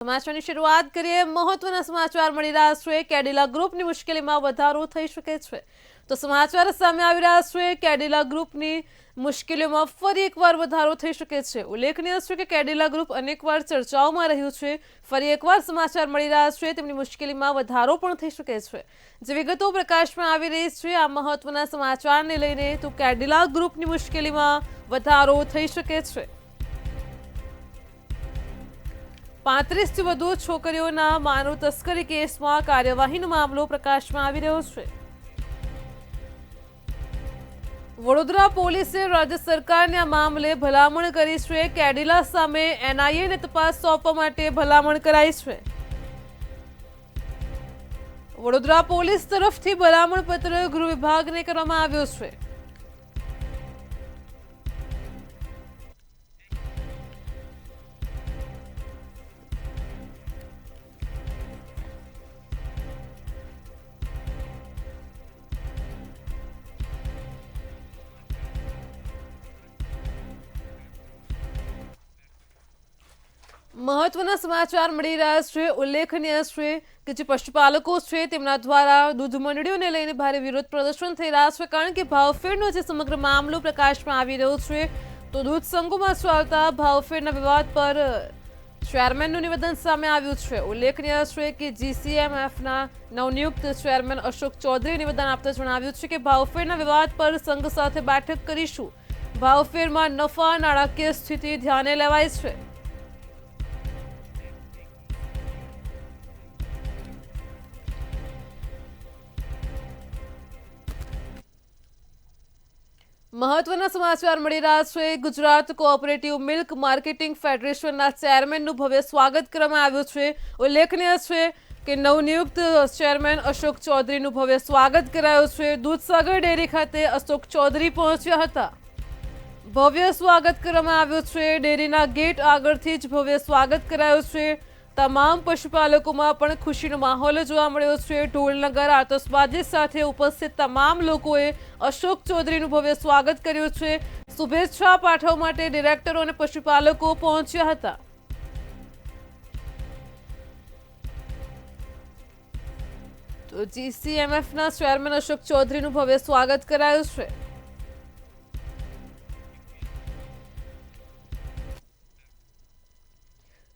સમાચારની શરૂઆત કરીએ। મહત્વના સમાચાર મળી રહ્યા છે। કેડિલા ગ્રુપની મુશ્કેલીમાં વધારો થઈ શકે છે। તો સમાચાર સામે આવી રહ્યા છે। કેડિલા ગ્રુપની મુશ્કેલીઓમાં ફરી એકવાર વધારો થઈ શકે છે। ઉલ્લેખનીય છે કે કેડિલા ગ્રુપ અનેકવાર ચર્ચાઓમાં રહ્યું છે। ફરી એકવાર સમાચાર મળી રહ્યા છે તેમની મુશ્કેલીમાં વધારો પણ થઈ શકે છે। જે વિગતો પ્રકાશમાં આવી રહી છે આ મહત્વના સમાચારને લઈને, તો કેડિલા ગ્રુપની મુશ્કેલીમાં વધારો થઈ શકે છે। 35 થી વધુ છોકરીઓના માનવ તસ્કરી કેસમાં કાર્યવાહીનો મામલો પ્રકાશમાં આવી રહ્યો છે। વડોદરા પોલીસે રાજ્ય સરકારને આ મામલે ભલામણ કરી છે। કેડિલા સામે એનઆઈએને તપાસ સોંપવા માટે ભલામણ કરાઈ છે। વડોદરા પોલીસ તરફથી ભલામણ પત્ર ગૃહ વિભાગને કરવામાં આવ્યો છે। મહત્વના સમાચાર મળી રહ્યા છે। ઉલ્લેખનીય છે કે જે પશુપાલકો છે તેમના દ્વારા દૂધ મંડળીઓને લઈને ભારે વિરોધ પ્રદર્શન થઈ રહ્યા છે, કારણ કે ભાવફેરનો જે સમગ્ર મામલો પ્રકાશમાં આવી રહ્યો છે, તો દૂધ સંઘોમાં ચાલતા ભાવફેરના વિવાદ પર ચેરમેનનું નિવેદન સામે આવ્યું છે। ઉલ્લેખનીય છે કે જીસીએમએફના નવનિયુક્ત ચેરમેન અશોક ચૌધરીએ નિવેદન આપતા જણાવ્યું છે કે ભાવફેરના વિવાદ પર સંઘ સાથે બેઠક કરીશું। ભાવફેરમાં નફા નાણાકીય સ્થિતિ ધ્યાને લેવાય છે। મહત્વના સમાચાર મળી રહ્યા છે। ગુજરાત કોઓપરેટિવ મિલ્ક માર્કેટિંગ ફેડરેશનના ચેરમેનનું ભવ્ય સ્વાગત કરવામાં આવ્યું છે। ઉલ્લેખનીય છે કે નવનિયુક્ત ચેરમેન અશોક ચૌધરીનું ભવ્ય સ્વાગત કરાયું છે। દૂધસાગર ડેરી ખાતે અશોક ચૌધરી પહોંચ્યા હતા। ભવ્ય સ્વાગત કરવામાં આવ્યું છે। ડેરીના ગેટ આગળથી જ ભવ્ય સ્વાગત કરાયું છે। તમામ પશુપાલકોમાં પણ ખુશીનો માહોલ જોવા મળ્યો છે। ઢોલ નગારા આતશબાજી સાથે ઉપસ્થિત તમામ લોકોએ અશોક ચૌધરીનું ભવ્ય સ્વાગત કર્યું છે। શુભેચ્છા પાઠવવા માટે ડિરેક્ટરો અને પશુપાલકો પહોંચ્યા હતા। તો જીસીએમએફના ચેરમેન અશોક ચૌધરીનું ભવ્ય સ્વાગત કરાયું છે।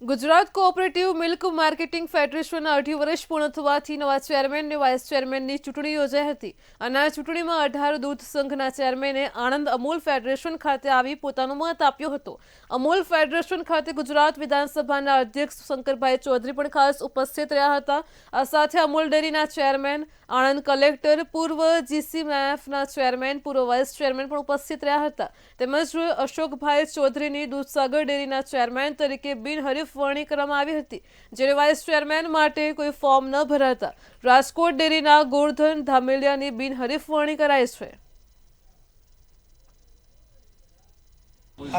ગુજરાત કોઓપરેટિવ મિલ્ક માર્કેટિંગ ફેડરેશનના 18 વર્ષ પૂર્ણ થવાથી નવા ચેરમેન અને વાઇસ ચેરમેનની ચૂંટણી યોજાઈ હતી અને આ ચૂંટણીમાં 18 દૂધ સંઘના ચેરમેને આણંદ અમૂલ ફેડરેશન ખાતે આવી પોતાનો મત આપ્યો હતો। અમૂલ ફેડરેશન ખાતે ગુજરાત વિધાનસભાના અધ્યક્ષ શંકરભાઈ ચૌધરી પણ ખાસ ઉપસ્થિત રહ્યા હતા। આ સાથે અમૂલ ડેરીના ચેરમેન, આણંદ કલેક્ટર, પૂર્વ જીસીએમએફના ચેરમેન, પૂર્વ વાઇસ ચેરમેન પણ ઉપસ્થિત રહ્યા હતા। તેમજ અશોકભાઈ ચૌધરીની દૂધસાગર ડેરીના ચેરમેન તરીકે બિનહરીફ વરણી કરવામાં આવી હતી, જ્યારે વાઇસ ચેરમેન માટે કોઈ ફોર્મ ન ભરાતા રાજકોટ ડેરીના ગોરધન ધામેલિયાની બિનહરીફ વરણી કરાઈ છે।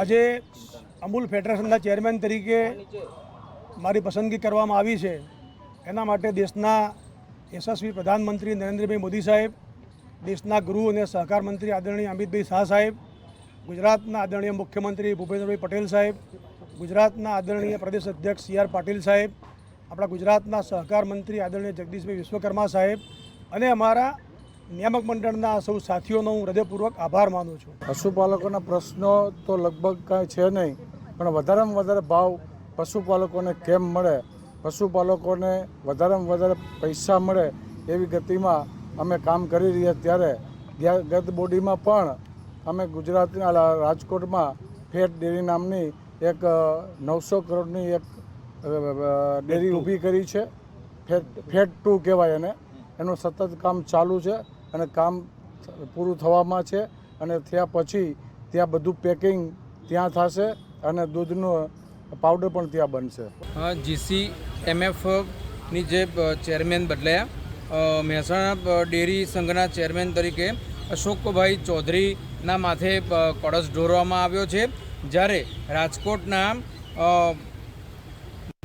આજે અમૂલ ફેડરેશનના ચેરમેન તરીકે મારી પસંદગી કરવામાં આવી છે। એના માટે દેશના યશસ્વી પ્રધાનમંત્રી નરેન્દ્રભાઈ મોદી સાહેબ, દેશના ગૃહ અને સહકાર મંત્રી આદરણીય અમિતભાઈ શાહ સાહેબ, ગુજરાતના આદરણીય મુખ્યમંત્રી ભૂપેન્દ્રભાઈ પટેલ સાહેબ, ગુજરાતના આદરણીય પ્રદેશ અધ્યક્ષ સી આર પાટીલ સાહેબ, આપણા ગુજરાતના સહકાર મંત્રી આદરણીય જગદીશભાઈ વિશ્વકર્મા સાહેબ અને અમારા નિયામક મંડળના સૌ સાથીઓનો હું હૃદયપૂર્વક આભાર માનું છું। પશુપાલકોના પ્રશ્નો તો લગભગ કાંઈ છે નહીં, પણ વધારેમાં વધારે ભાવ પશુપાલકોને કેમ મળે, પશુપાલકોને વધારેમાં વધારે પૈસા મળે એવી ગતિમાં અમે કામ કરી રહ્યા। ત્યારે ગત બોડીમાં પણ અમે ગુજરાતના રાજકોટમાં ફેટ ડેરી નામની એક 900 કરોડની એક ડેરી ઊભી કરી છે। ફેટ 2 કહેવાય એને, એનું સતત કામ ચાલુ છે અને કામ પૂરું થવામાં છે અને થયા પછી ત્યાં બધું પેકિંગ ત્યાં થશે અને દૂધનો પાવડર પણ ત્યાં બનશે। જીસીએમએફની જે ચેરમેન બદલાયા, મહેસાણા ડેરી સંઘના ચેરમેન તરીકે અશોકભાઈ ચૌધરીના માથે કળશ ઢોરવામાં આવ્યો છે, જ્યારે રાજકોટના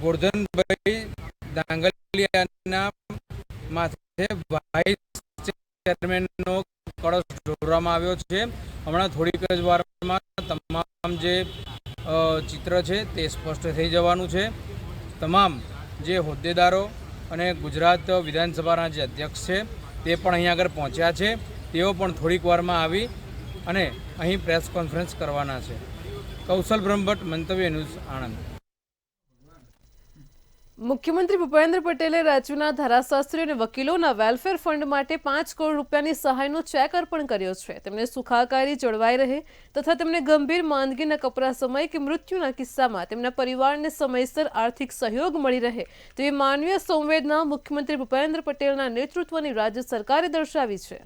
ગોરધનભાઈ ધાંગલિયાના માથે વાઇસ ચેરમેનનો કળશ ઢોરવામાં આવ્યો છે। હમણાં થોડીક જ વારમાં તમામ જે ચિત્ર છે તે સ્પષ્ટ થઈ જવાનું છે। તમામ જે હોદ્દેદારો અને ગુજરાત વિધાનસભાના જે અધ્યક્ષ છે તે પણ અહીં આગળ પહોંચ્યા છે. તેઓ પણ થોડીક વારમાં આવી અને અહીં પ્રેસ કોન્ફરન્સ કરવાના છે. કૌશલ બ્રહ્મભટ્ટ, મંતવ્ય ન્યૂઝ, આણંદ. મુખ્યમંત્રી ભૂપેન્દ્ર પટેલે રાજ્યના ધારાશાસ્ત્રી અને વકીલોના વેલફેર ફંડ માટે 5 કરોડ રૂપિયાની સહાયનો ચેક અર્પણ કર્યો છે. તેમને સુખાકારી જળવાઈ રહે તથા તેમને ગંભીર માંદગીના કપરા સમય કે મૃત્યુના કિસ્સામાં તેમના પરિવારને સમયસર આર્થિક સહયોગ મળી રહે તેવી માનવીય સંવેદના મુખ્યમંત્રી ભૂપેન્દ્ર પટેલના નેતૃત્વની રાજ્ય સરકારે દર્શાવી છે.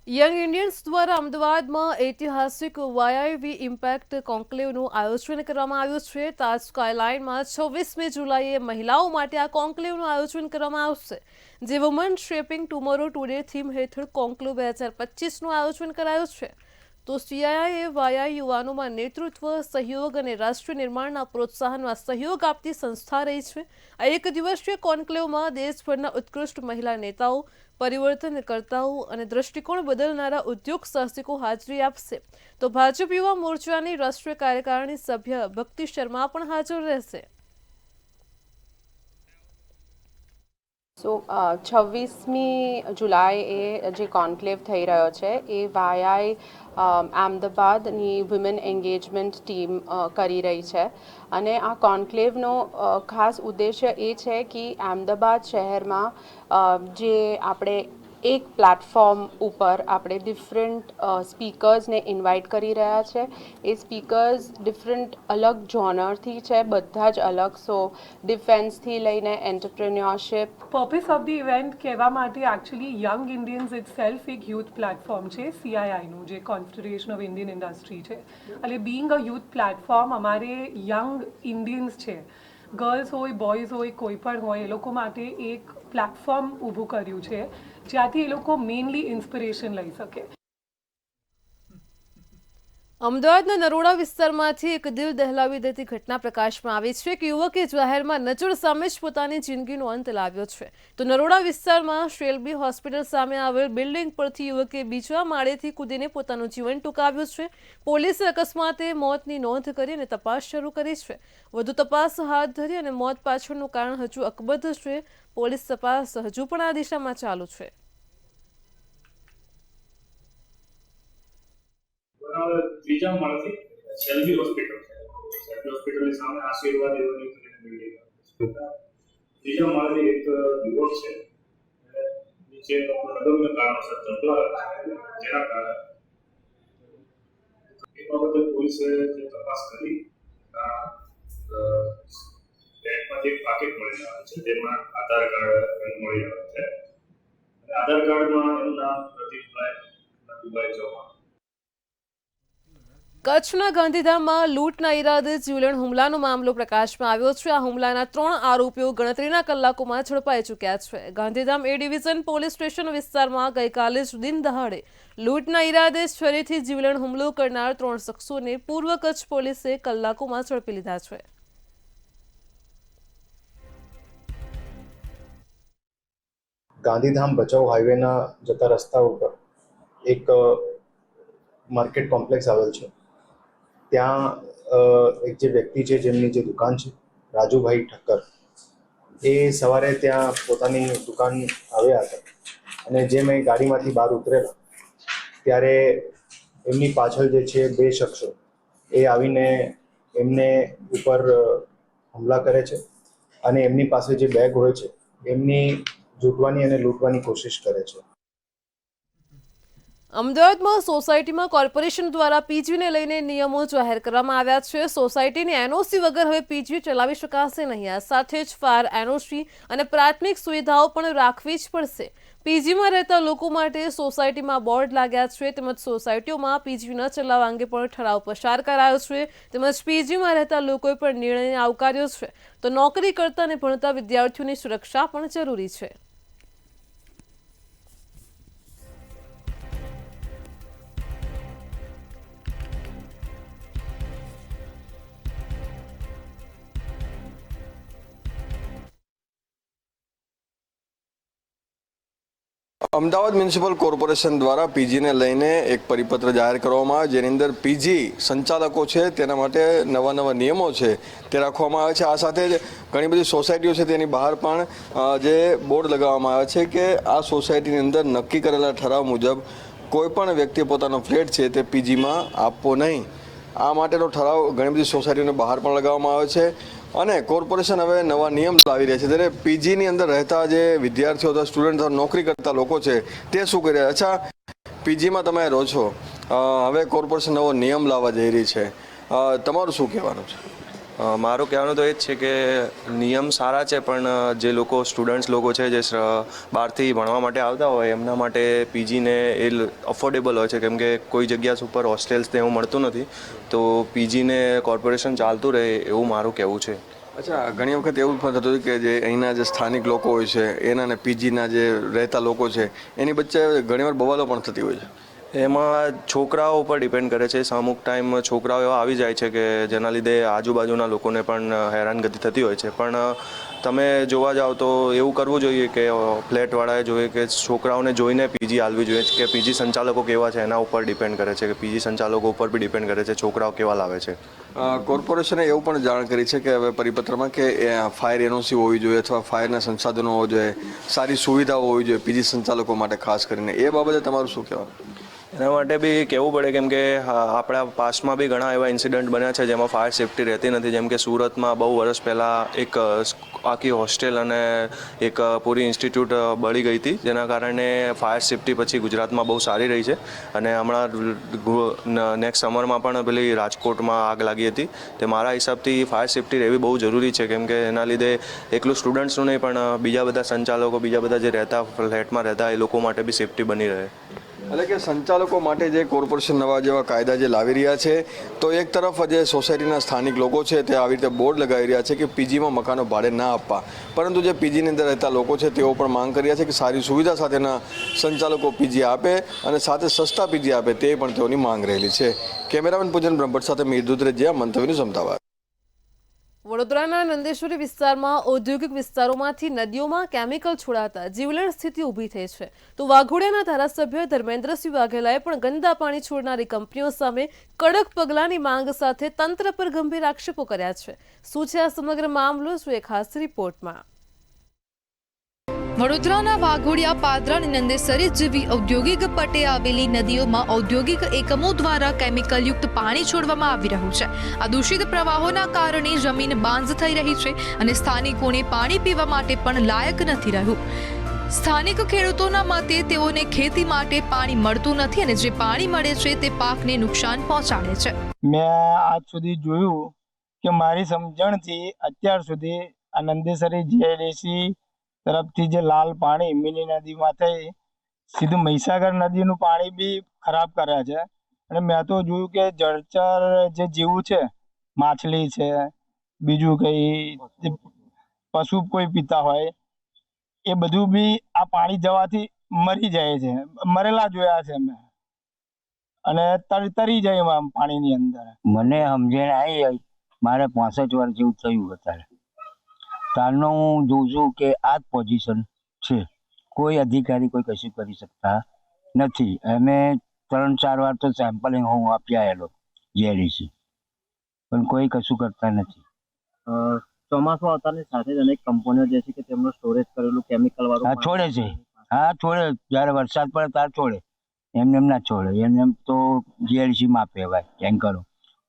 યંગ ઇન્ડિયન્સ દ્વારા અમદાવાદમાં ઐતિહાસિક વાયઆઈવી ઇમ્પેક્ટ કોન્ક્લેવનું આયોજન કરવામાં આવ્યું છે. તાજ સ્કાયલાઇનમાં 26મી જુલાઈએ મહિલાઓ માટે આ કોન્ક્લેવનું આયોજન કરવામાં આવશે. જે woman shaping tomorrow today theme હેઠળ કોન્ક્લેવ 2025નું આયોજન કરાયું છે. તો સીઆઈઆઈએ વાયઆઈ યુવાનોમાં નેતૃત્વ, સહયોગ અને રાષ્ટ્ર નિર્માણના પ્રોત્સાહનમાં સહયોગ આપતી સંસ્થા રહી છે. આ એક દિવસીય કોન્ક્લેવમાં દેશભરના ઉત્કૃષ્ટ મહિલા નેતાઓ, પરિવર્તનકર્તાઓ અને દ્રષ્ટિકોણ બદલનારા ઉદ્યોગ સાહસિકો હાજરી આપશે. તો ભાજપ યુવા મોરચાની રાષ્ટ્રીય કાર્યકારિણી સભ્ય ભક્તિ શર્મા પણ હાજર રહેશે. સો 26મી જુલાઈએ જે કોન્ક્લેવ થઈ રહ્યો છે એ વાયઆઈ અમદાવાદની વુમેન એન્ગેજમેન્ટ ટીમ કરી રહી છે. અને આ કોન્ક્લેવનો ખાસ ઉદ્દેશ્ય એ છે કે અમદાવાદ શહેરમાં જે આપણે એક પ્લેટફોર્મ ઉપર આપણે ડિફરન્ટ સ્પીકર્સને ઇન્વાઇટ કરી રહ્યા છે. એ સ્પીકર્સ ડિફરન્ટ અલગ જોનરથી છે, બધા જ અલગ. સો ડિફેન્સથી લઈને entrepreneurship. Purpose of the event કહેવા માટે એકચ્યુઅલી યંગ ઇન્ડિયન્સ ઇટસેલ્ફ એક યુથ પ્લેટફોર્મ છે, સીઆઈઆઈનું જે કોન્ફેડરેશન ઓફ ઇન્ડિયન ઇન્ડસ્ટ્રી છે. એટલે બીંગ અ યુથ પ્લેટફોર્મ અમારે યંગ ઇન્ડિયન્સ છે, ગર્લ્સ હોય, બોયઝ હોય, કોઈ પણ હોય, એ લોકો માટે એક પ્લેટફોર્મ ઊભું કર્યું છે જ્યાંથી એ લોકો મેઇનલી ઇન્સ્પિરેશન લઈ શકે. અમદાવાદના નરોડા વિસ્તારમાંથી એક દિલ દહેલાવી દેતી ઘટના પ્રકાશમાં આવી છે કે યુવકે જાહેરમાં નજર સામે જ પોતાની જિંદગીનો અંત લાવ્યો છે. તો નરોડા વિસ્તારમાં શેલ્બી હોસ્પિટલ સામે આવેલ બિલ્ડિંગ પરથી યુવકે બીજા માળેથી કૂદીને પોતાનું જીવન ટૂંકાવ્યું છે. પોલીસે અકસ્માતે મોતની નોંધ કરી અને તપાસ શરૂ કરી છે. વધુ તપાસ હાથ ધરી અને મોત પાછળનું કારણ હજુ અકબંધ છે. પોલીસ તપાસ હજુ પણ આ દિશામાં ચાલુ છે. ત્રીજા માળથી શેલ્બી હોસ્પિટલ છે. શેલ્બી હોસ્પિટલની સામે આશીર્વાદ એવોની બિલ્ડિંગ. ત્રીજા માળથી એક યુવક છે નીચે અદમ્ય કારણોસર ચંપલા છે, જેના કારણે એ બાબતે પોલીસે જે તપાસ કરી બેંકમાંથી એક પાકીટ મળી આવે છે, જેમાં આધાર કાર્ડ મળી આવે છે. અને આધાર કાર્ડમાં એનું નામ પ્રદીપભાઈ નટુભાઈ ચૌહાણ. કચ્છના ગાંધીધામમાં લૂંટના ઈરાદે જીવલેણ હુમલાનો મામલો પ્રકાશમાં આવ્યો છે. આ હુમલાના 3 આરોપીઓ ગણતરીના કલાકોમાં ઝડપાઈ ચૂક્યા છે. ગાંધીધામ એ ડિવિઝન પોલીસ સ્ટેશન વિસ્તારમાં ગઈકાલે જ દિન દહાડે લૂંટના ઈરાદે છરીથી જીવલેણ હુમલો કરનાર 3 શખ્સોને પૂર્વ કચ્છ પોલીસે કલાકોમાં ઝડપી લીધા છે. ગાંધીધામ ભચાઉ હાઈવેના જતા રસ્તા ઉપર એક માર્કેટ કોમ્પ્લેક્સ આવેલ છે. ત્યાં એક જે વ્યક્તિ છે જેમની જે દુકાન છે, રાજુભાઈ ઠક્કર, એ સવારે ત્યાં પોતાની દુકાન આવ્યા હતા અને જેમ એ ગાડીમાંથી બહાર ઉતરેલા ત્યારે એમની પાછળ જે છે 2 શખ્સો એ આવીને એમને ઉપર હુમલા કરે છે અને એમની પાસે જે બેગ હોય છે એમની લૂંટવાની અને લૂંટવાની કોશિશ કરે છે. અમદાવાદમાં સોસાયટીમાં કોર્પોરેશન દ્વારા પીજીને લઈને નિયમો જાહેર કરવામાં આવ્યા છે. સોસાયટીની એનઓસી વગર હવે પીજી ચલાવી શકાશે નહીં. આ સાથે જ ફાયર એનઓસી અને પ્રાથમિક સુવિધાઓ પણ રાખવી જ પડશે. પીજીમાં રહેતા લોકો માટે સોસાયટીમાં બોર્ડ લાગ્યા છે, તેમજ સોસાયટીઓમાં પીજી ન ચલાવવા અંગે પણ ઠરાવ પસાર કરાયો છે. તેમજ પીજીમાં રહેતા લોકોએ પણ નિર્ણયને આવકાર્યો છે. તો નોકરી કરતા અને ભણતા વિદ્યાર્થીઓની સુરક્ષા પણ જરૂરી છે. અમદાવાદ મ્યુનિસિપલ કોર્પોરેશન દ્વારા પીજીને લઈને એક પરિપત્ર જાહેર કરવામાં આવે, જેની અંદર પીજી સંચાલકો છે તેના માટે નવા નિયમો છે તે રાખવામાં આવે છે. આ સાથે જ ઘણી બધી સોસાયટીઓ છે તેની બહાર પણ જે બોર્ડ લગાવવામાં આવે છે કે આ સોસાયટીની અંદર નક્કી કરેલા ઠરાવ મુજબ કોઈ પણ વ્યક્તિએ પોતાનો ફ્લેટ છે તે પીજીમાં આપવો નહીં. આ માટેનો ઠરાવ ઘણી બધી સોસાયટીઓને બહાર પણ લગાવવામાં આવે છે. અને કોર્પોરેશન હવે નવા નિયમ લાવી રહ્યા છે, ત્યારે પીજીની અંદર રહેતા જે વિદ્યાર્થીઓ અથવા સ્ટુડન્ટ નોકરી કરતા લોકો છે તે શું કરી રહ્યા? અચ્છા, પીજીમાં તમે રહો છો, હવે કોર્પોરેશન નવો નિયમ લાવવા જઈ રહી છે, તમારું શું કહેવાનું છે? મારું કહેવાનું તો એ જ છે કે નિયમ સારા છે, પણ જે લોકો સ્ટુડન્ટ્સ લોકો છે જે બહારથી ભણવા માટે આવતા હોય એમના માટે પીજીને એ અફોર્ડેબલ હોય છે, કેમ કે કોઈ જગ્યા ઉપર હોસ્ટેલ્સ ને એવું મળતું નથી, તો પીજીને કોર્પોરેશન ચાલતું રહે એવું મારું કહેવું છે. અચ્છા, ઘણી વખત એવું પણ થતું કે જે અહીંના જે સ્થાનિક લોકો હોય છે એના અને પીજીના જે રહેતા લોકો છે એની વચ્ચે ઘણીવાર બવાલો પણ થતી હોય છે. એમાં છોકરાઓ ઉપર ડિપેન્ડ કરે છે. અમુક ટાઈમ છોકરાઓ એવા આવી જાય છે કે જેના લીધે આજુબાજુના લોકોને પણ હેરાનગતિ થતી હોય છે, પણ તમે જોવા જાઓ તો એવું કરવું જોઈએ કે ફ્લેટવાળાએ જોઈએ કે છોકરાઓને જોઈને પીજી આલવી જોઈએ, કે પીજી સંચાલકો કેવા છે એના ઉપર ડિપેન્ડ કરે છે, કે પીજી સંચાલકો ઉપર બી ડિપેન્ડ કરે છે છોકરાઓ કેવા લાવે છે. કોર્પોરેશને એવું પણ જાણ કરી છે કે હવે પરિપત્રમાં કે ફાયર એનઓસી હોવી જોઈએ અથવા ફાયરના સંસાધનો હોવા જોઈએ, સારી સુવિધાઓ હોવી જોઈએ પીજી સંચાલકો માટે ખાસ કરીને. એ બાબતે તમારું શું કહેવાનું? એના માટે બી કહેવું પડે, કેમ કે આપણા પાસ્ટમાં બી ઘણા એવા ઇન્સિડન્ટ બન્યા છે જેમાં ફાયર સેફ્ટી રહેતી નથી. જેમ કે સુરતમાં બહુ વર્ષ પહેલાં એક આખી હોસ્ટેલ અને એક પૂરી ઇન્સ્ટિટ્યૂટ બળી ગઈ હતી, જેના કારણે ફાયર સેફ્ટી પછી ગુજરાતમાં બહુ સારી રહી છે. અને હમણાં નેક્સ્ટ સમરમાં પણ પેલી રાજકોટમાં આગ લાગી હતી. તે મારા હિસાબથી ફાયર સેફ્ટી રહેવી બહુ જરૂરી છે, કેમ કે એના લીધે એકલું સ્ટુડન્ટ્સનું નહીં પણ બીજા બધા સંચાલકો, બીજા બધા જે રહેતા ફ્લેટમાં રહેતા એ લોકો માટે બી સેફ્ટી બની રહે. એટલે કે સંચાલકો માટે જે કોર્પોરેશન નવા જેવા કાયદા જે લાવી રહ્યા છે, તો એક તરફ જે સોસાયટીના સ્થાનિક લોકો છે તે આવી રીતે બોર્ડ લગાવી રહ્યા છે કે પીજીમાં મકાનો ભાડે ના આપવા, પરંતુ જે પીજીની અંદર રહેતા લોકો છે તેઓ પણ માંગ કરી રહ્યા છે કે સારી સુવિધા સાથેના સંચાલકો પીજી આપે અને સાથે સસ્તા પીજી આપે, તે પણ તેઓની માંગ રહેલી છે. કેમેરામેન પૂજન બ્રહ્મભટ્ટ સાથે મીર દુધરેજિયા, મંતવ્ય ન્યૂઝ, અમદાવાદ. વડોદરાના નંદેશ્વરી વિસ્તારમાં ઔદ્યોગિક વિસ્તારોમાંથી નદીઓમાં કેમિકલ છોડાતા જીવલેણ સ્થિતિ ઊભી થઈ છે. તો વાઘોડિયાના ધારાસભ્ય ધર્મેન્દ્રસિંહ વાઘેલાએ પણ ગંદા પાણી છોડનારી કંપનીઓ સામે કડક પગલાંની માંગ સાથે તંત્ર પર ગંભીર આક્ષેપો કર્યા છે. શું છે આ સમગ્ર મામલો? જોઈએ ખાસ રિપોર્ટમાં. વડોદરાના વાઘોડિયા, પાદરા અને નંદેસરી જેવી ઔદ્યોગિક પટ્ટે આવેલી નદીઓમાં ઔદ્યોગિક એકમો દ્વારા કેમિકલયુક્ત પાણી છોડવામાં આવી રહ્યું છે. આ દૂષિત પ્રવાહોના કારણે જમીન બાંજ થઈ રહી છે અને સ્થાનિકોને પાણી પીવા માટે પણ લાયક નથી રહ્યું. સ્થાનિક ખેડૂતોના મતે તેઓને ખેતી માટે પાણી મળતું નથી અને જે પાણી મળે છે તે પાકને નુકસાન પહોંચાડે છે. મેં આજ સુધી જોયું કે મારી સમજણથી અત્યાર સુધી આ નંદેસરી જીઆઈડીસી તરફથી જે લાલ પાણી મિની નદીમાં થઈ સીધું મહીસાગર નદીનું પાણી બી ખરાબ કર્યા છે. અને મેં તો જોયું કે જળચર જે જીવું છે, માછલી છે, બીજું કંઈ પશુ કોઈ પીતા હોય એ બધું બી આ પાણી જવાથી મરી જાય છે. મરેલા જોયા છે મેં, અને તરી જાય પાણીની અંદર. મને સમજણ આવી, મારે 65 વર્ષ જેવું થયું અત્યારે, ત્યારનો હું જોઉં છું કે આ જ પોઝિશન છે. કોઈ અધિકારી કોઈ કશું કરી શકતા નથી. અમે 3-4 વાર તો સેમ્પલિંગ હું આપી આવેલો જીઆઈડીસી, પણ કોઈ કશું કરતા નથી. ચોમાસું આવતાની સાથે જ અનેક કંપનીઓ જે છે કે તેમનું સ્ટોરેજ કરેલું કેમિકલ વાળું છોડે છે. હા, છોડે. જ્યારે વરસાદ પડે ત્યારે છોડે, એમને એમ ના છોડે. એમને એમ તો જીઆઈડીસીમાં આપે ભાઈ ટેન્કરો,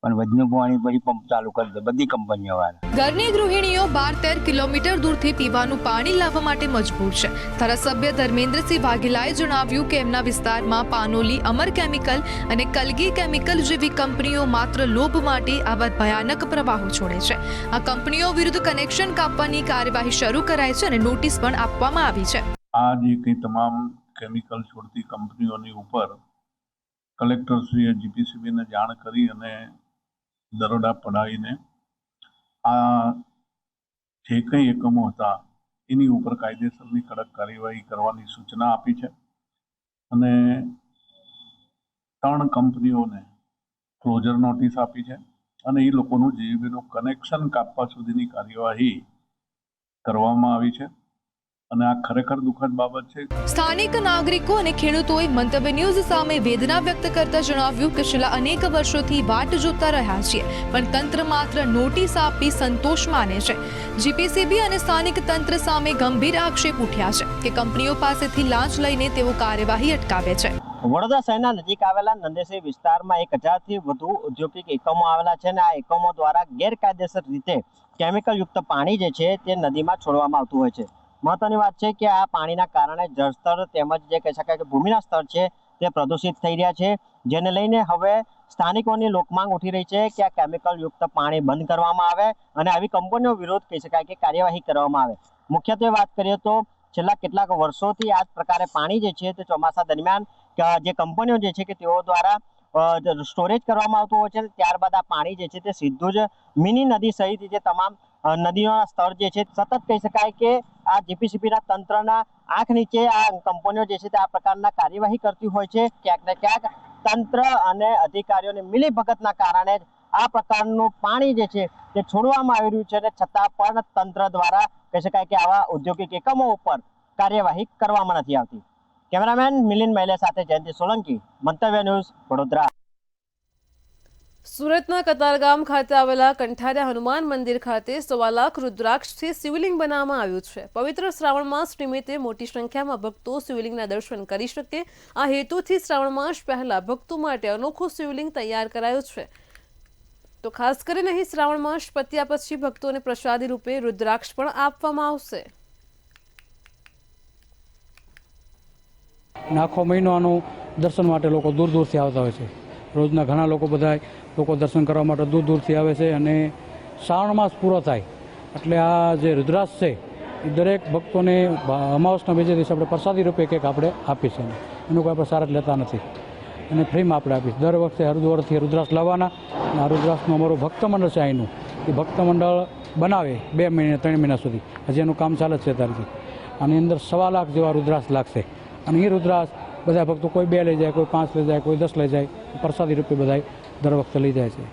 પણ વધનું પાણી પછી પંપ ચાલુ કરી દે બધી કંપનીઓવાળા. ઘરની ગૃહિણીઓ 12-13 કિલોમીટર દૂરથી પીવાનું પાણી લાવવા માટે મજબૂર છે. ધારાસભ્ય ધર્મેન્દ્રસિંહ વાઘેલાએ જણાવ્યું કે એમના વિસ્તારમાં પાનોલી, અમર કેમિકલ અને કલગી કેમિકલ જેવી કંપનીઓ માત્ર લોભ માટે આવા ભયાનક પ્રવાહો છોડે છે. આ કંપનીઓ વિરુદ્ધ કનેક્શન કાપવાની કાર્યવાહી શરૂ કરાઈ છે અને નોટિસ પણ આપવામાં આવી છે. આ જે કંઈ તમામ કેમિકલ છોડતી કંપનીઓની ઉપર કલેક્ટરશ્રીએ જીપીસીબીને જાણ કરી અને દરોડા પડાવીને આ જે કંઈ એકમો હતા એની ઉપર કાયદેસરની કડક કાર્યવાહી કરવાની સૂચના આપી છે અને 3 કંપનીઓને ક્લોઝર નોટિસ આપી છે અને એ લોકોનું જીવીબીનું કનેક્શન કાપવા સુધીની કાર્યવાહી કરવામાં આવી છે અને આ ખરેખર દુઃખદ બાબત છે. સ્થાનિક નાગરિકો અને ખેડૂતોએ મંતવ્ય ન્યૂઝ સામે વેદના વ્યક્ત કરતા જણાવ્યું કે છેલ્લા અનેક વર્ષોથી વાટ જોતા રહ્યા છીએ પણ તંત્ર માત્ર નોટિસ આપી સંતોષ માને છે. જીપીસીબી અને સ્થાનિક તંત્ર સામે ગંભીર આક્ષેપ ઉઠ્યા છે કે કંપનીઓ પાસેથી લાંચ લઈને તેઓ કાર્યવાહી અટકાવે છે. વડોદરા શહેરના નજીક આવેલા નંદેસરી વિસ્તારમાં 1000થી વધુ ઔદ્યોગિક એકમો આવેલા છે અને આ એકમો દ્વારા ગેરકાયદેસર રીતે કેમિકલયુક્ત પાણી જે છે તે નદીમાં છોડવામાં આવતું હોય છે. મહત્વની વાત છે કે આ પાણીના કારણે જળસ્તર તેમજ જે કહી શકાય કે ભૂમિના સ્તર છે તે પ્રદૂષિત થઈ રહ્યા છે, જેને લઈને હવે સ્થાનિકોની લોકમાંગ ઉઠી રહી છે કે આ કેમિકલયુક્ત પાણી બંધ કરવામાં આવે અને આવી કંપનીઓ વિરુદ્ધ કહી શકાય કે કાર્યવાહી કરવામાં આવે. મુખ્યત્વે વાત કરીએ તો છેલ્લા કેટલાક વર્ષોથી આ જ પ્રકારે પાણી જે છે તે ચોમાસા દરમિયાન જે કંપનીઓ જે છે કે તેઓ દ્વારા સ્ટોરેજ કરવામાં આવતું હોય છે. ત્યારબાદ આ પાણી જે છે તે સીધું જ મિની નદી સહિત જે તમામ નદીઓના સ્તર જે છે સતત કહી શકાય કે આ જીપીસીબીના તંત્રના આંખ નીચે આ કંપનીઓ જે છે તે આ પ્રકારના કાર્યવાહી કરતી હોય છે. ક્યાંક ને ક્યાંક તંત્ર અને અધિકારીઓની મિલીભગતના કારણે આ પ્રકારનું પાણી જે છે તે છોડવામાં આવી રહ્યું છે અને છતાં પણ તંત્ર દ્વારા કહી શકાય કે આવા ઔદ્યોગિક એકમો ઉપર કાર્યવાહી કરવામાં નથી આવતી. કેમેરામેન મિલિંદ મહેલે સાથે જયંતિ સોલંકી, મંતવ્ય ન્યૂઝ, વડોદરા. સુરતના કતારગામ ખાતે આવેલા કંઠારિયા હનુમાન મંદિર ખાતે 1.25 લાખ રુદ્રાક્ષથી શિવલિંગ બનાવવામાં આવ્યું છે. પવિત્ર શ્રાવણ માસ નિમિત્તે મોટી સંખ્યામાં ભક્તો શિવલિંગના દર્શન કરી શકે આ હેતુથી શ્રાવણ માસ પહેલા ભક્તો માટે અનોખું શિવલિંગ તૈયાર કરાયું છે. તો ખાસ કરીને અહીં શ્રાવણ માસ પત્યા પછી ભક્તોને પ્રસાદી રૂપે રુદ્રાક્ષ પણ આપવામાં આવશે. આખો મહિનો આનું દર્શન માટે લોકો દૂર દૂરથી આવતા હોય છે. રોજના ઘણા લોકો દર્શન કરવા માટે દૂર દૂરથી આવે છે અને શ્રાવણ માસ પૂરો થાય એટલે આ જે રુદ્રાક્ષ છે એ દરેક ભક્તોને અમાવસના બીજે દિવસે આપણે પ્રસાદી રૂપે કંઈક આપણે આપીએ છીએ. એનું કોઈ આપણે સારા લેતા નથી અને ફ્રીમાં આપણે આપીશું. દર વખતે હરિદ્વારથી રુદ્રાક્ષ લાવવાના અને આ રુદ્રાક્ષનું અમારું ભક્ત મંડળ છે અહીંનું એ ભક્ત મંડળ બનાવે 2 મહિના 3 મહિના સુધી. હજી એનું કામ ચાલે છે ત્યારથી. આની અંદર 1.25 લાખ જેવા રુદ્રાક્ષ લાગશે અને એ રુદ્રાક્ષ બધા ભક્તો કોઈ 2 લઈ જાય, કોઈ 5 લઈ જાય, કોઈ 10 લઈ જાય, પ્રસાદી રૂપે બધા દર વખતે લઈ જાય છે.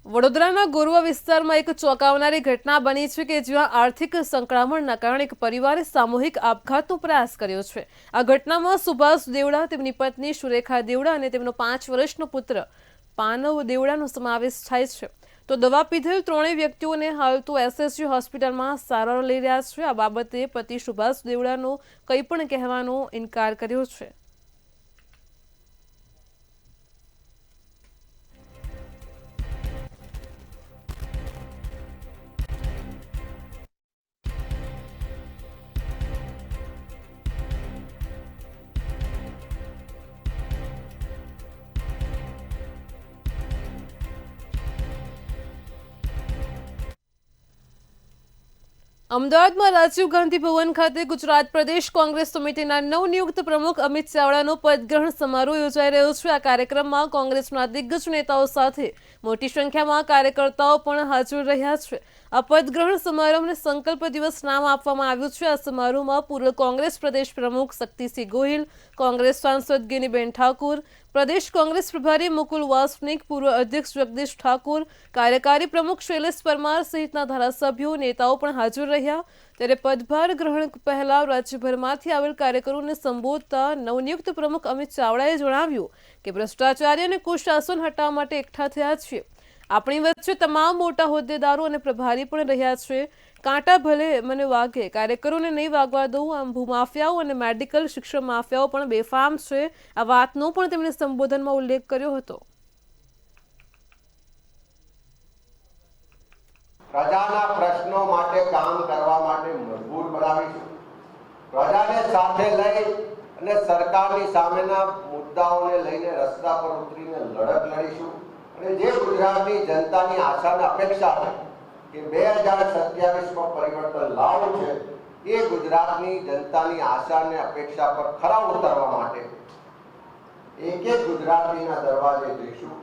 વડોદરાના ગોરવા વિસ્તારમાં એક ચોંકાવનારી ઘટના બની છે કે જ્યાં આર્થિક સંકળામણના કારણે એક પરિવારે સામૂહિક આપઘાતનો પ્રયાસ કર્યો છે. આ ઘટનામાં સુભાષ દેવડા, તેમની પત્ની સુરેખા દેવડા અને તેમનો 5 વર્ષનો પુત્ર પાનવ દેવડાનો સમાવેશ થાય છે. તો દવા પીધેલ 3 વ્યક્તિઓને હાલ તો એસએસજી હોસ્પિટલમાં સારવાર લઈ રહ્યા છે. આ બાબતે પતિ સુભાષ દેવડાનો કંઈ પણ કહેવાનો ઇનકાર કર્યો છે. અમદાવાદમાં રાજીવ ગાંધી ભવન ખાતે ગુજરાત પ્રદેશ કોંગ્રેસ સમિતિના નવનિયુક્ત પ્રમુખ અમિત ચાવડાનો પદગ્રહણ સમારોહ યોજાઈ રહ્યો છે. આ કાર્યક્રમમાં કોંગ્રેસના દિગ્ગજ નેતાઓ સાથે મોટી સંખ્યામાં કાર્યકર્તાઓ પણ હાજર રહ્યા છે. આ પદગ્રહણ સમારોહને સંકલ્પ દિવસ નામ આપવામાં આવ્યું છે. આ સમારોહમાં પૂર્વ કોંગ્રેસ પ્રદેશ પ્રમુખ શક્તિસિંહ ગોહિલ, કોંગ્રેસ સાંસદ ગિનીબેન ઠાકુર, પ્રદેશ કોંગ્રેસ પ્રભારી મુકુલ વાસનિક, પૂર્વ અધ્યક્ષ જગદીશ ઠાકોર, કાર્યકારી પ્રમુખ શૈલેષ પરમાર સહિતના ધારાસભ્યો, નેતાઓ પણ હાજર રહ્યા. ત્યારે પદભાર ગ્રહણ પહેલા રાજ્યભરમાંથી આવેલ કાર્યકરોને સંબોધતા નવનિયુક્ત પ્રમુખ અમિત ચાવડાએ જણાવ્યું કે ભ્રષ્ટાચારી અને કુશાસન હટાવવા માટે એકઠા થયા છીએ. આપણી વચ્ચે તમામ મોટા હોદ્દેદારો અને પ્રભારી પણ રહ્યા છે. કાંટા ભલે મને વાગે, કાર્યકરોને નહીં વાગવા દઉં. આમ ભૂમાફિયાઓ અને મેડિકલ શિક્ષણ માફિયાઓ પણ બેફામ છે. આ વાતનો પણ તેમણે સંબોધનમાં ઉલ્લેખ કર્યો હતો. પ્રજાના પ્રશ્નો માટે કામ કરવા માટે મજબૂર બનાવીશું. પ્રજાને સાથે લઈ અને સરકારની સામેના મુદ્દાઓને લઈને રસ્તા પર ઉતરીને લડત લડીશું. અને જે ગુજરાતની જનતાની આશા અને અપેક્ષા છે કે 2027માં પરિવર્તન લાવવું છે, એ ગુજરાતની જનતાની આશા અને અપેક્ષા પર ખરા ઉતરવા માટે એક એક ગુજરાતીના દરવાજે જઈશું,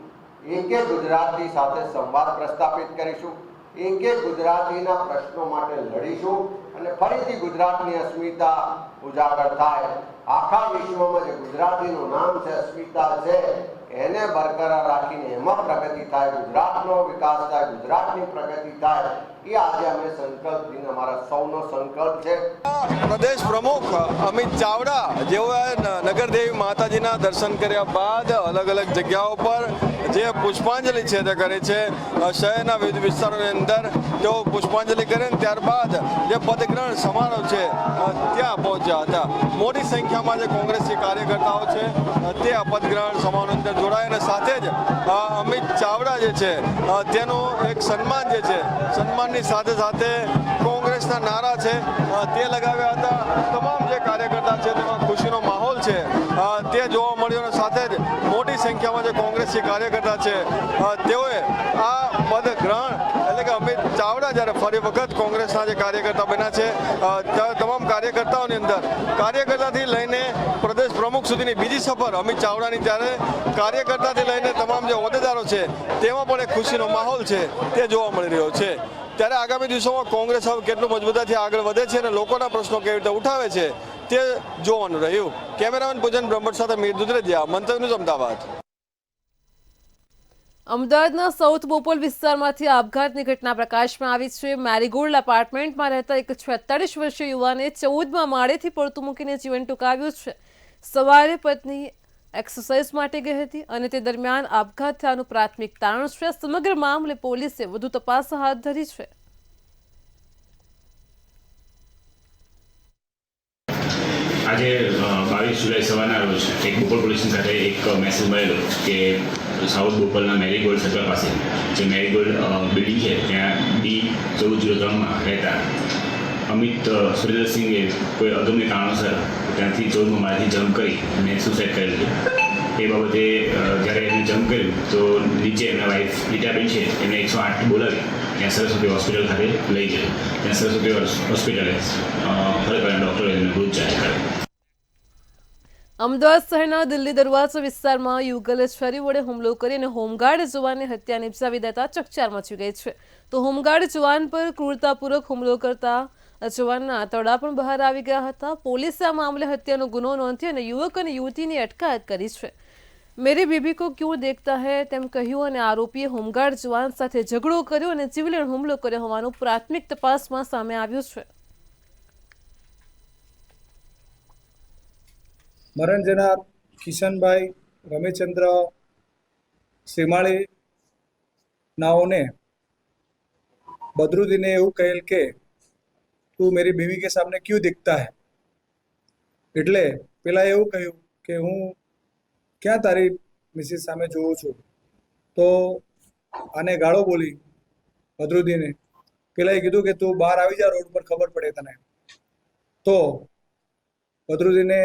એક એક ગુજરાતી સાથે સંવાદ પ્રસ્થાપિત કરીશું, એક એક ગુજરાતીના પ્રશ્નો માટે લડીશું અને ફરીથી ગુજરાતની અસ્મિતા ઉજાગર થાય. આખા વિશ્વમાં જે ગુજરાતીનું નામ છે, અસ્મિતા છે, એને બરકરાર રાખીને એમાં પ્રગતિ થાય, ગુજરાતનો વિકાસ થાય, ગુજરાતની પ્રગતિ થાય, એ આજે અમે સંકલ્પ લઈને અમારા સૌનો સંકલ્પ છે. પ્રદેશ પ્રમુખ અમિત ચાવડા જેઓએ નગરદેવી માતાજીના દર્શન કર્યા બાદ અલગ અલગ જગ્યાઓ પર જે પુષ્પાંજલિ છે તે કરે છે. શહેરના વિવિધ વિસ્તારોની અંદર તેઓ પુષ્પાંજલિ કરે ને ત્યારબાદ જે પદગ્રહણ સમારોહ છે ત્યાં પહોંચ્યા હતા. મોટી સંખ્યામાં જે કોંગ્રેસી કાર્યકર્તાઓ છે તે આ પદગ્રહણ સમારોહની અંદર જોડાયા અને સાથે જ અમિત ચાવડા જે છે તેનું એક સન્માન જે છે, સન્માનની સાથે સાથે કોંગ્રેસના નારા છે તે લગાવ્યા હતા. તમામ જે કાર્યકર્તા છે તેમાં ખુશીનો માહોલ છે તે જોવા મળ્યો અને સાથે જ મોટી સંખ્યામાં જે કોંગ્રેસી કાર્યકર્તા છે તેઓએ આ પદગ્રહણ એટલે કે અમિત ચાવડા જ્યારે ફરી વખત કોંગ્રેસના જે કાર્યકર્તા બન્યા છે તમામ કાર્યકર્તાઓની અંદર કાર્યકર્તાથી લઈને પ્રદેશ પ્રમુખ સુધીની બીજી સફર અમિત ચાવડાની, ત્યારે કાર્યકર્તાથી લઈને તમામ જે હોદ્દેદારો છે તેમાં પણ એક ખુશીનો માહોલ છે તે જોવા મળી રહ્યો છે. ત્યારે આગામી દિવસોમાં કોંગ્રેસ હવે કેટલું મજબૂતાથી આગળ વધે છે અને લોકોના પ્રશ્નો કેવી રીતે ઉઠાવે છે તે જોવાનું રહ્યું. કેમેરામેન પૂજન બ્રહ્મભટ્ટ સાથે મીર દુધરેજિયા, મંતવ્ય ન્યૂઝ, અમદાવાદ. અમદાવાદના સાઉથ બોપલ વિસ્તારમાંથી આપઘાતની ઘટના પ્રકાશમાં આવી છે. મેરીગોલ્ડ એપાર્ટમેન્ટમાં રહેતા એક 46 વર્ષીય યુવાને 14મા માળેથી પડતું મૂકીને જીવન ટૂંકાવ્યું છે. સવારે પત્ની એક્સરસાઇઝ માટે ગઈ હતી અને તે દરમિયાન આપઘાત થયાનું પ્રાથમિક તારણ છે. સમગ્ર મામલે પોલીસે વધુ તપાસ હાથ ધરી છે. આજે 22 જુલાઈ સવારના રોજ એક બોપલ પોલીસ સાથે એક મેસેજ મળેલો કે સાઉથ બોપલના મેરીગોલ્ડ સર્કલ પાસે જે મેરીગોલ્ડ બિલ્ડિંગ છે ત્યાં D1403માં રહેતા અમિત સુરેન્દ્રસિંહે કોઈ અગમ્ય કારણોસર ત્યાંથી 14મા માળેથી જમ્પ કરી અને સુસાઇડ કરેલું હતું. એ બાબતે જ્યારે એમને જમ્પ કર્યું તો નીચે એમના વાઇફ રીટાબેન છે એમને 108 બોલાવી ત્યાં સરસ્વતી હોસ્પિટલ ખાતે લઈ ગઈ. ત્યાં સરસ્વતી હોસ્પિટલે ફરક ડૉક્ટરે એમને મૃત જાહેર કર્યો. અમદાવાદ શહેરના દિલ્હી દરવાજા વિસ્તારમાં યુગલે છરી વડે હુમલો કરીને હોમગાર્ડ જવાનની હત્યા નિપજાવી દેતા ચકચાર મચી ગઈ છે. તો હોમગાર્ડ જવાન પર ક્રૂરતાપૂર્વક હુમલો કરતા જવાનના આંતરડા પણ બહાર આવી ગયા હતા. પોલીસે આ મામલે હત્યાનો ગુનો નોંધી અને યુવક અને યુવતીની અટકાયત કરી છે. મેરી બીબી કો ક્યું દેખતા હૈ તેમ કહ્યું અને આરોપીએ હોમગાર્ડ જવાન સાથે ઝઘડો કર્યો અને જીવલેણ હુમલો કર્યો હોવાનું પ્રાથમિક તપાસમાં સામે આવ્યું છે. મરણ જનાર કિશનભાઈ રમેશચંદ્ર શ્રીમાળી નાઓને બદરુદ્દીને એવું કહેલ કે તું મેરી બીવી કે સામને ક્યું દિખતા હૈ, એટલે પેલા એવું કહ્યું કે હું ક્યાં તારી મિસિસ સામે જોઉં છું. તો આને ગાળો બોલી બદરુદ્દીને. પેલાએ કીધું કે તું બહાર આવી જા, રોડ પર ખબર પડે તને. તો બદરુદ્દીને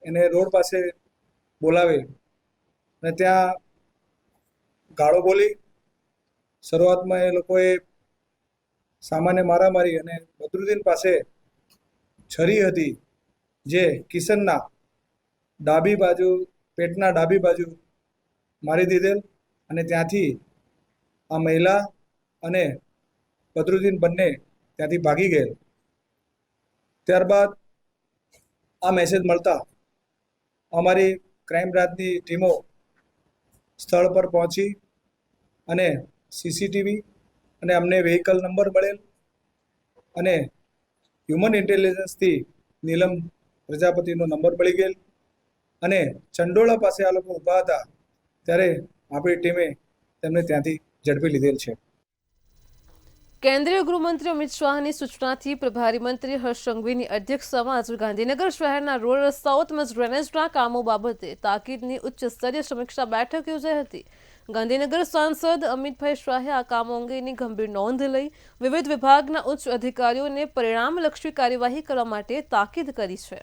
એને રોડ પાસે બોલાવી અને ત્યાં ગાળો બોલી. શરૂઆતમાં એ લોકોએ સામાન્ય મારામારી અને બદરુદ્દીન પાસે છરી હતી જે કિશનના ડાબી બાજુ, પેટના ડાબી બાજુ મારી દીધેલ અને ત્યાંથી આ મહિલા અને બદરુદ્દીન બંને ત્યાંથી ભાગી ગયેલ. ત્યારબાદ આ મેસેજ મળતા અમારી ક્રાઇમ બ્રાન્ચની ટીમો સ્થળ પર પહોંચી અને સીસીટીવી અને અમને વ્હીકલ નંબર મળેલ અને હ્યુમન ઇન્ટેલિજન્સથી નીલમ પ્રજાપતિનો નંબર મળી ગયેલ અને ચંડોળા પાસે આ લોકો ઊભા હતા ત્યારે આપણી ટીમે તેમને ત્યાંથી ઝડપી લીધેલ છે. કેન્દ્રીય ગૃહમંત્રી અમિત શાહની સૂચનાથી પ્રભારી મંત્રી હર્ષ સંઘવીની અધ્યક્ષતામાં આજે ગાંધીનગર શહેરના રોડ રસ્તાઓ તેમજ ડ્રેનેજના કામો બાબતે તાકીદની ઉચ્ચ સ્તરીય સમીક્ષા બેઠક યોજાઈ હતી. ગાંધીનગર સાંસદ અમિતભાઈ શાહે આ કામો અંગેની ગંભીર નોંધ લઈ વિવિધ વિભાગના ઉચ્ચ અધિકારીઓને પરિણામલક્ષી કાર્યવાહી કરવા માટે તાકીદ કરી છે.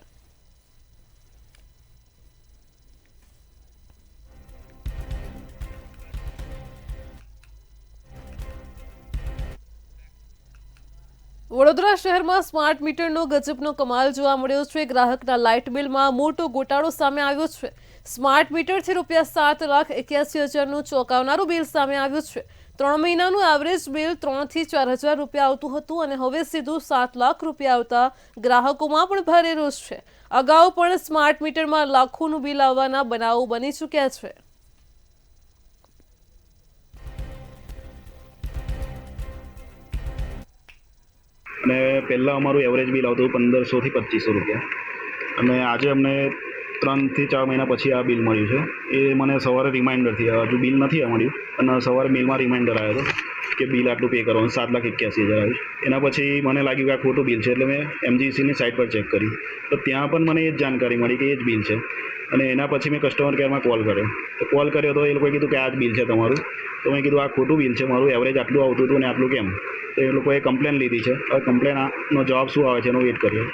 વડોદરા શહેરમાં સ્માર્ટ મીટરનો ગજબનો કમાલ જોવા મળ્યો છે. ગ્રાહકના લાઇટ બિલમાં મોટો ગોટાળો સામે આવ્યો છે. સ્માર્ટ મીટરથી ₹7,81,000નું ચોંકાવનારું બિલ સામે આવ્યું છે. 3 મહિનાનું એવરેજ બિલ 3,000 થી 4,000 રૂપિયા આવતું હતું અને હવે સીધું 7 લાખ રૂપિયા આવતા ગ્રાહકોમાં પણ ભારે રોષ છે. અગાઉ પણ સ્માર્ટ મીટરમાં લાખોનું બિલ આવવાના બનાવો બની ચૂક્યા છે. અને પહેલાં અમારું એવરેજ બિલ આવતું 1,500 થી 2,500 રૂપિયા અને આજે અમને 3 થી 4 મહિના પછી આ બિલ મળ્યું છે. એ મને સવારે રિમાઇન્ડરથી હજુ બિલ નથી મળ્યું અને સવારે મેલમાં રિમાઇન્ડર આવ્યો હતો કે બિલ આટલું પે કરવાનું 7,81,000 આવ્યું. એના પછી મને લાગ્યું કે આ ખોટું બિલ છે એટલે મેં MGCની સાઇટ પર ચેક કરી તો ત્યાં પણ મને એ જ જાણકારી મળી કે એ જ બિલ છે અને એના પછી મેં કસ્ટમર કેરમાં કોલ કર્યો તો એ લોકોએ કીધું કે આ જ બિલ છે તમારું. તો મેં કીધું આ ખોટું બિલ છે, મારું એવરેજ આટલું આવતું હતું ને આટલું કેમ? તો એ લોકોએ કમ્પ્લેન લીધી છે. હવે કમ્પ્લેનનો જવાબ શું આવે છે એનો વેઇટ કર્યો.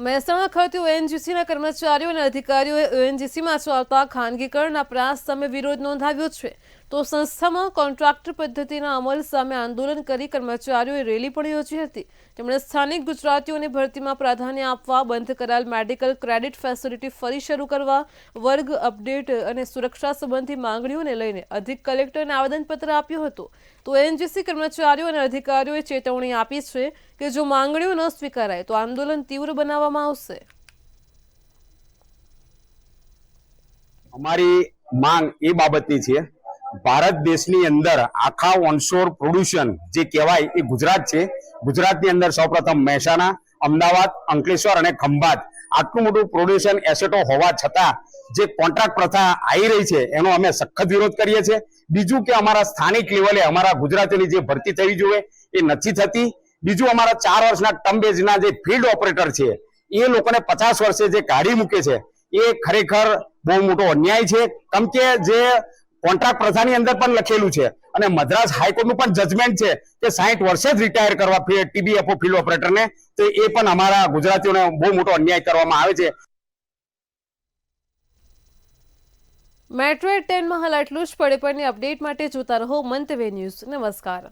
મહેસાણા ખાતે ONGCના કર્મચારીઓ અને અધિકારીઓએ ONGCમાં ચાલતા ખાનગીકરણના પ્રયાસ સામે વિરોધ નોંધાવ્યો છે. તો સંસ્થામાં કોન્ટ્રાક્ટર પદ્ધતિના અમલ સામે આંદોલન કરી કર્મચારીઓએ રેલી પણ યોજી હતી. તેમણે સ્થાનિક ગુજરાતીઓને ભરતીમાં પ્રાધાન્ય આપવા, બંધ કરાયેલ મેડિકલ ક્રેડિટ ફેસિલિટી ફરી શરૂ કરવા, વર્ગ અપડેટ અને સુરક્ષા સંબંધી માંગણીઓને લઈને અધિક કલેક્ટરને આવેદનપત્ર આપ્યું હતું. તો ONGC કર્મચારીઓ અને અધિકારીઓએ ચેતવણી આપી છે કે જો માંગણીઓ ન સ્વીકારાય તો આંદોલન તીવ્ર બનાવવામાં આવશે. અમારી માંગ એ બાબતની છે, ભારત દેશની અંદર આખા ઓનશોર પ્રોડ્યુશન જે કહેવાય એ ગુજરાત છે. ગુજરાતની અંદર સૌપ્રથમ મહેસાણા, અમદાવાદ, અંકલેશ્વર અને ખંભાત આટલું મોટું પ્રોડ્યુશન એસેટો હોવા છતાં જે કોન્ટ્રાક્ટ પ્રથા આવી રહી છે એનો અમે સખત વિરોધ કરીએ છીએ. બીજું કે અમારા સ્થાનિક લેવલે અમારા ગુજરાતીની જે ભરતી થવી જોઈએ એ નથી થતી. બીજું અમારા 4 વર્ષના ટર્મ બેઝના જે ફિલ્ડ ઓપરેટર છે એ લોકોને 50 વર્ષે જે કાઢી મૂકે છે એ ખરેખર બહુ મોટો અન્યાય છે. કેમ કે જે કોન્ટ્રાક્ટ પ્રથાની અંદર પણ લખેલું છે અને મદ્રાસ હાઈકોર્ટનું પણ જજમેન્ટ છે કે 60 વર્ષે જ રિટાયર કરવા TBFO ફિલ્ડ ઓપરેટરને, તો એ પણ અમારા ગુજરાતીઓને બહુ મોટો અન્યાય કરવામાં આવે છે. મેટ્રો 10માં હાલ આટલું જ. પડે પણની અપડેટ માટે જોતા રહો મંતવ્ય ન્યૂઝ. નમસ્કાર.